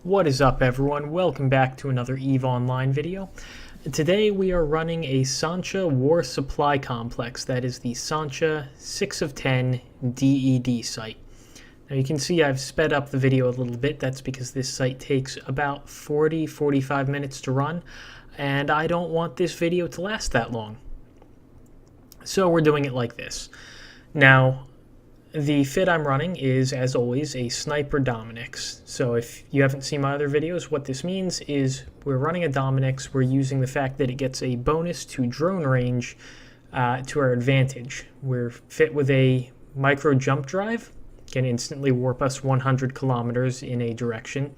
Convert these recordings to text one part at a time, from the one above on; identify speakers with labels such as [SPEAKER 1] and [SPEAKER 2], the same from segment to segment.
[SPEAKER 1] What is up, everyone? Welcome back to another EVE Online video. Today we are running a Sansha War Supply Complex, that is the Sansha 6 of 10 DED site. Now you can see I've sped up the video a little bit. That's because this site takes about 40-45 minutes to run, and I don't want this video to last that long. So we're doing it like this. Now, the fit I'm running is, as always, a sniper dominix. So if you haven't seen my other videos, what this means is we're running a dominix. We're using the fact that it gets a bonus to drone range to our advantage. We're fit with a micro jump drive. Can instantly warp us 100 kilometers in a direction.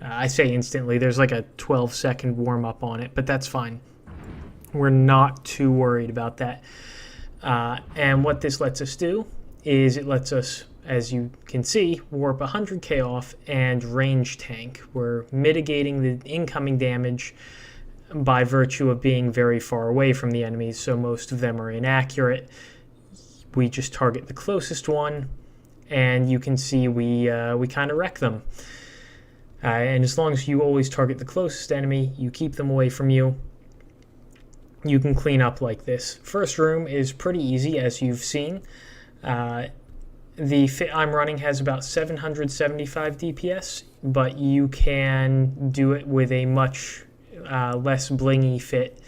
[SPEAKER 1] I say instantly, there's like a 12-second warm-up on it, but that's fine. We're not too worried about that. And what this lets us do is it lets us, as you can see, warp 100k off and range tank. We're mitigating the incoming damage by virtue of being very far away from the enemies, so most of them are inaccurate. We just target the closest one, and you can see we kind of wreck them. And as long as you always target the closest enemy, you keep them away from you, you can clean up like this. First room is pretty easy, as you've seen. The fit I'm running has about 775 DPS, but you can do it with a much less blingy fit.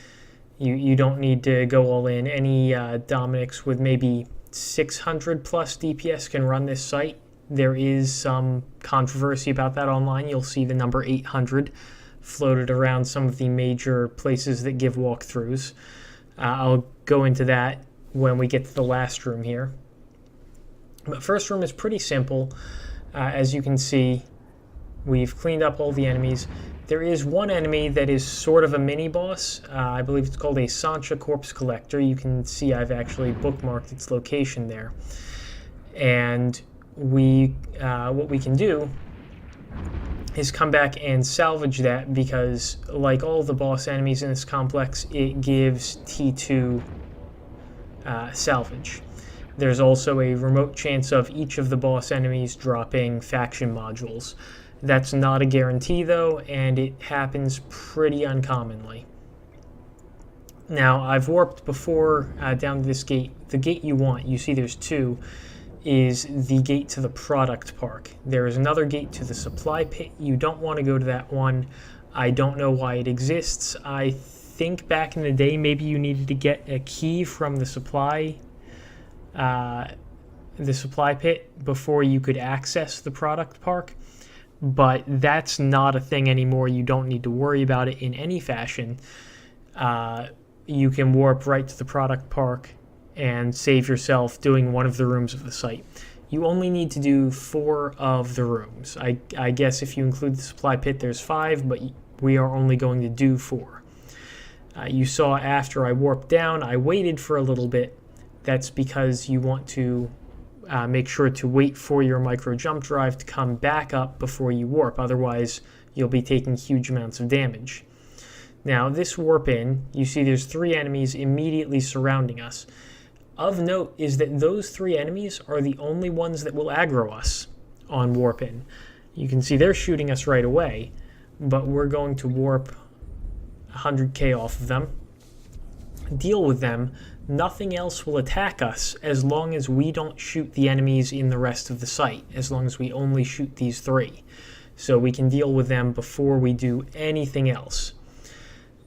[SPEAKER 1] You don't need to go all in. Any dominix with maybe 600 plus DPS can run this site. There is some controversy about that online. You'll see the number 800 floated around some of the major places that give walkthroughs. I'll go into that when we get to the last room here. But first room is pretty simple. As you can see, we've cleaned up all the enemies. There is one enemy that is sort of a mini boss. I believe it's called a Sansha Corpse Collector. You can see I've actually bookmarked its location there. And what we can do is come back and salvage that, because like all the boss enemies in this complex, it gives T2 salvage. There's also a remote chance of each of the boss enemies dropping faction modules. That's not a guarantee though, and it happens pretty uncommonly. Now, I've warped before down to this gate. The gate you want, you see there's two, is the gate to the product park. There is another gate to the supply pit. You don't want to go to that one. I don't know why it exists. I think back in the day maybe you needed to get a key from the supply pit before you could access the product park, but that's not a thing anymore. You don't need to worry about it in any fashion. You can warp right to the product park and save yourself doing one of the rooms of the site. You only need to do 4 of the rooms. I guess if you include the supply pit there's 5, but we are only going to do 4. You saw after I warped down, I waited for a little bit. That's because you want to make sure to wait for your micro jump drive to come back up before you warp. Otherwise, you'll be taking huge amounts of damage. Now, this warp in, you see there's 3 enemies immediately surrounding us. Of note is that those 3 enemies are the only ones that will aggro us on warp in. You can see they're shooting us right away, but we're going to warp 100k off of them, deal with them. Nothing else will attack us as long as we don't shoot the enemies in the rest of the site, as long as we only shoot these 3. So we can deal with them before we do anything else.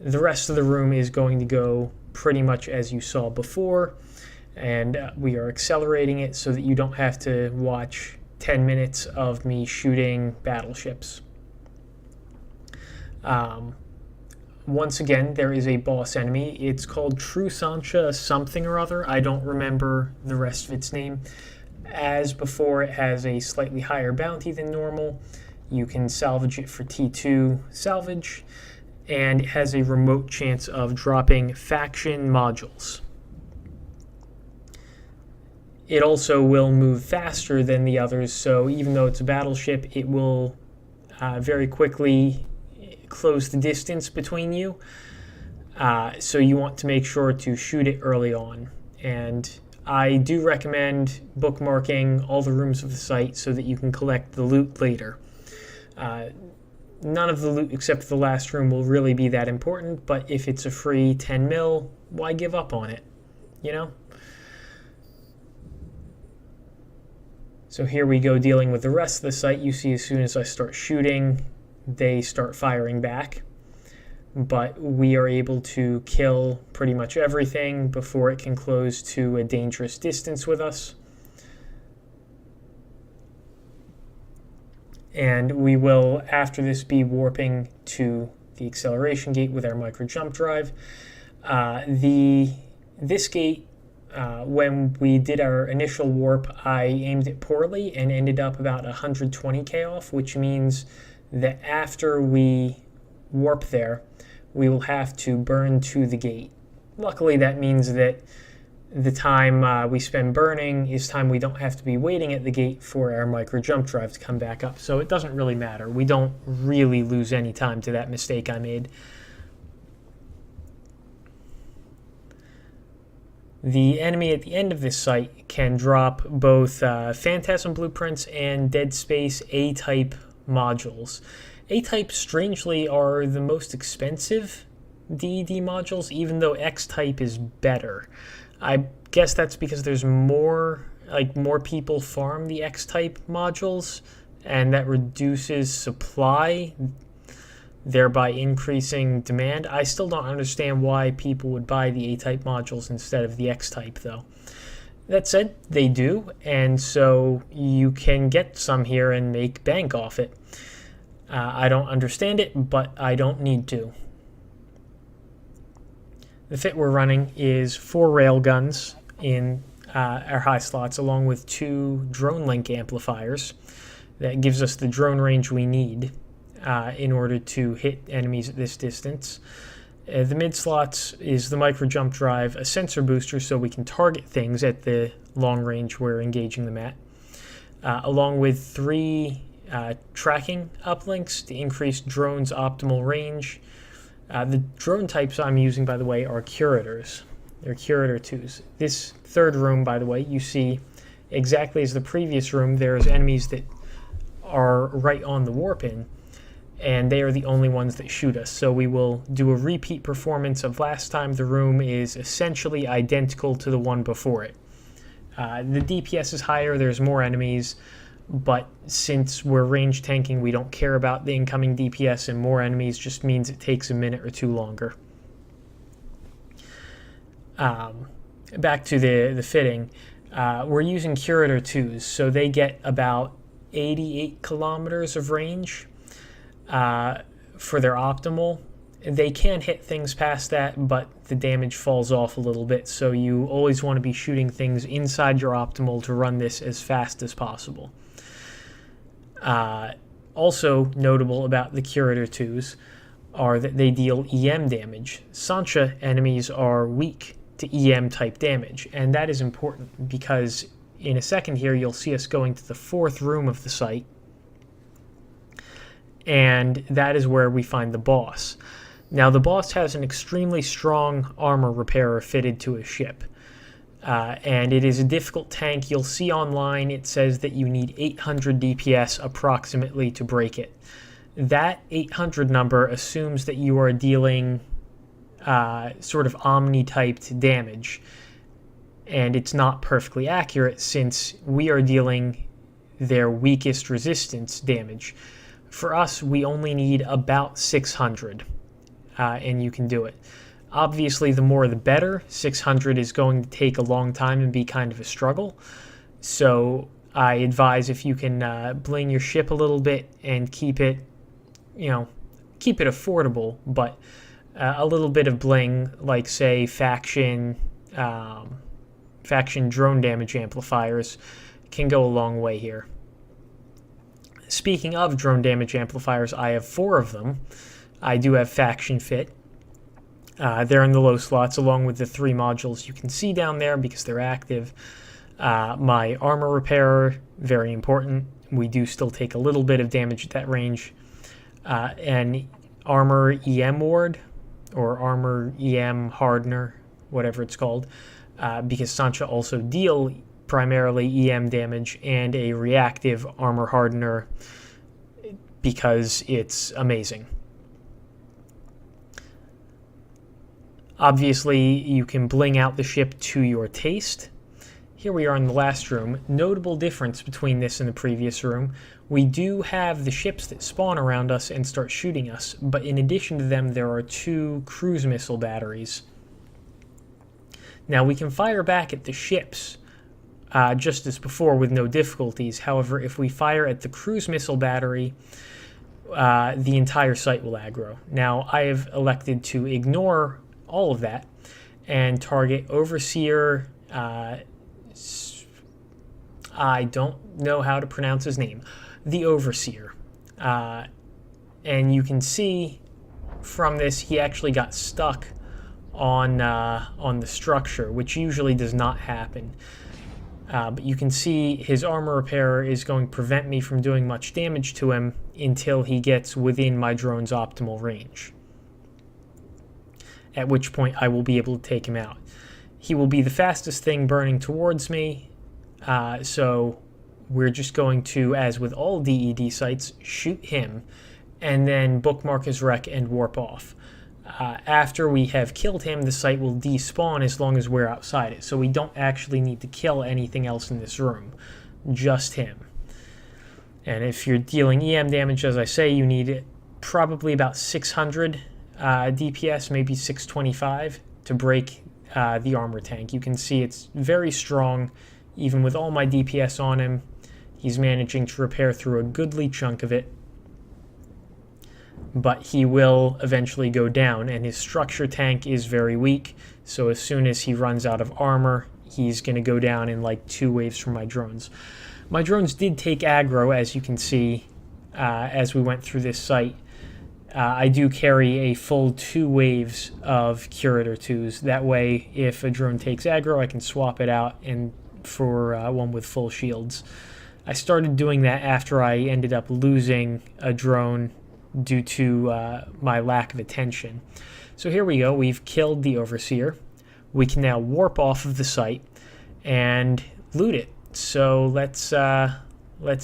[SPEAKER 1] The rest of the room is going to go pretty much as you saw before, and we are accelerating it so that you don't have to watch 10 minutes of me shooting battleships. Once again, there is a boss enemy. It's called True Sansha something or other. I don't remember the rest of its name. As before, it has a slightly higher bounty than normal. You can salvage it for T2 salvage, and it has a remote chance of dropping faction modules. It also will move faster than the others, so even though it's a battleship, it will very quickly close the distance between you, so you want to make sure to shoot it early on. And I do recommend bookmarking all the rooms of the site so that you can collect the loot later. none of the loot except for the last room will really be that important, but if it's a free 10 mil, why give up on it, you know? So here we go dealing with the rest of the site. You see as soon as I start shooting, they start firing back. But we are able to kill pretty much everything before it can close to a dangerous distance with us. And we will, after this, be warping to the acceleration gate with our micro jump drive. This gate, when we did our initial warp, I aimed it poorly and ended up about 120k off, which means that after we warp there, we will have to burn to the gate. Luckily, that means that the time we spend burning is time we don't have to be waiting at the gate for our micro jump drive to come back up. So it doesn't really matter. We don't really lose any time to that mistake I made. The enemy at the end of this site can drop both Phantasm blueprints and Dead Space A-type modules. A-type, strangely, are the most expensive DED modules, even though X-type is better. I guess that's because there's more people farm the X-type modules, and that reduces supply, thereby increasing demand. I still don't understand why people would buy the A-type modules instead of the X-type, though. That said, they do, and so you can get some here and make bank off it. I don't understand it, but I don't need to. The fit we're running is 4 railguns in our high slots, along with 2 drone link amplifiers. That gives us the drone range we need in order to hit enemies at this distance. The mid slots is the micro jump drive, a sensor booster so we can target things at the long range we're engaging them at, along with 3 tracking uplinks to increase drone's optimal range. The drone types I'm using, by the way, are curators. They're curator 2s. This third room, by the way, you see exactly as the previous room, there's enemies that are right on the warp in, and they are the only ones that shoot us. So we will do a repeat performance of last time. The room is essentially identical to the one before it. The DPS is higher, there's more enemies, but since we're range tanking, we don't care about the incoming DPS, and more enemies just means it takes a minute or 2 longer. Back to the fitting. We're using Curator 2s, so they get about 88 kilometers of range for their optimal. They can hit things past that, but the damage falls off a little bit, so you always want to be shooting things inside your optimal to run this as fast as possible. Also notable about the Curator 2s are that they deal EM damage. Sansha enemies are weak to EM type damage, and that is important because in a second here you'll see us going to the 4th room of the site, and that is where we find the boss. Now the boss has an extremely strong armor repairer fitted to his ship. And it is a difficult tank. You'll see online it says that you need 800 DPS approximately to break it. That 800 number assumes that you are dealing sort of Omni-typed damage. And it's not perfectly accurate since we are dealing their weakest resistance damage. For us, we only need about 600, and you can do it. Obviously, the more the better. 600 is going to take a long time and be kind of a struggle. So I advise if you can bling your ship a little bit and keep it, keep it affordable, but a little bit of bling, like say faction drone damage amplifiers, can go a long way here. Speaking of drone damage amplifiers, I have 4 of them. I do have faction fit. They're in the low slots along with the 3 modules you can see down there because they're active. My armor repairer, very important. We do still take a little bit of damage at that range. An armor EM ward, or armor EM hardener, whatever it's called, because Sansha also deal primarily EM damage, and a reactive armor hardener because it's amazing. Obviously, you can bling out the ship to your taste. Here we are in the last room. Notable difference between this and the previous room. We do have the ships that spawn around us and start shooting us, but in addition to them, there are 2 cruise missile batteries. Now, we can fire back at the ships, just as before, with no difficulties. However, if we fire at the cruise missile battery, the entire site will aggro. Now, I have elected to ignore all of that and target Overseer. I don't know how to pronounce his name. The Overseer. And you can see from this, he actually got stuck on the structure, which usually does not happen. But you can see his armor repairer is going to prevent me from doing much damage to him until he gets within my drone's optimal range, at which point I will be able to take him out. He will be the fastest thing burning towards me, so we're just going to, as with all DED sites, shoot him and then bookmark his wreck and warp off. After we have killed him, the site will despawn as long as we're outside it, so we don't actually need to kill anything else in this room, just him. And if you're dealing EM damage, as I say, you need probably about 600 DPS, maybe 625, to break the armor tank. You can see it's very strong. Even with all my DPS on him, he's managing to repair through a goodly chunk of it. But he will eventually go down, and his structure tank is very weak, so as soon as he runs out of armor, he's going to go down in like 2 waves from my drones. My drones did take aggro, as you can see, as we went through this site. I do carry a full 2 waves of Curator 2s. That way, if a drone takes aggro, I can swap it out and for one with full shields. I started doing that after I ended up losing a drone due to my lack of attention. So here we go. We've killed the Overseer. We can now warp off of the site and loot it. So let's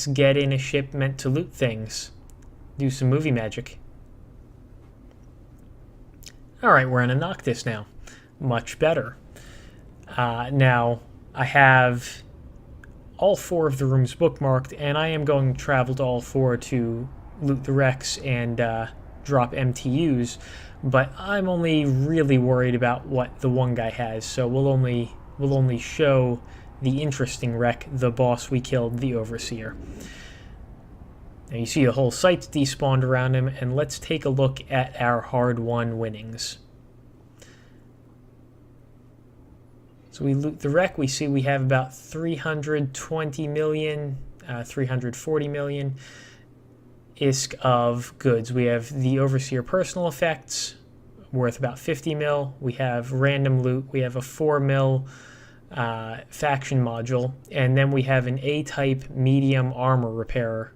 [SPEAKER 1] get in a ship meant to loot things. Do some movie magic. Alright, we're in a Noctis now. Much better. Now, I have all 4 of the rooms bookmarked, and I am going to travel to all 4 to loot the wrecks and drop MTUs, but I'm only really worried about what the one guy has, so we'll only show the interesting wreck, the boss we killed, the Overseer. Now you see the whole site's despawned around him, and let's take a look at our hard-won winnings. So we loot the wreck, we see we have about 320 million, 340 million ISK of goods. We have the Overseer personal effects, worth about 50 mil. We have random loot. We have a 4 mil faction module. And then we have an A-type medium armor repairer,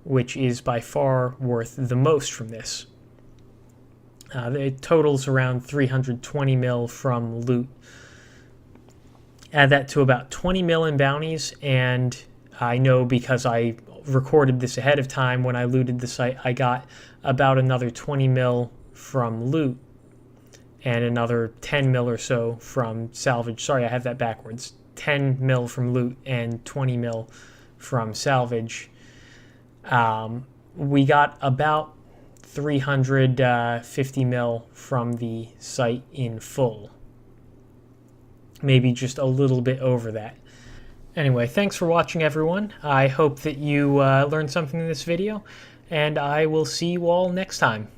[SPEAKER 1] which is by far worth the most from this. It totals around 320 mil from loot. Add that to about 20 mil in bounties, and I know because I recorded this ahead of time when I looted the site, I got about another 20 mil from loot and another 10 mil or so from salvage. Sorry, I have that backwards. 10 mil from loot and 20 mil from salvage. We got about 350 mil from the site in full. Maybe just a little bit over that. Anyway, thanks for watching, everyone. I hope that you learned something in this video, and I will see you all next time.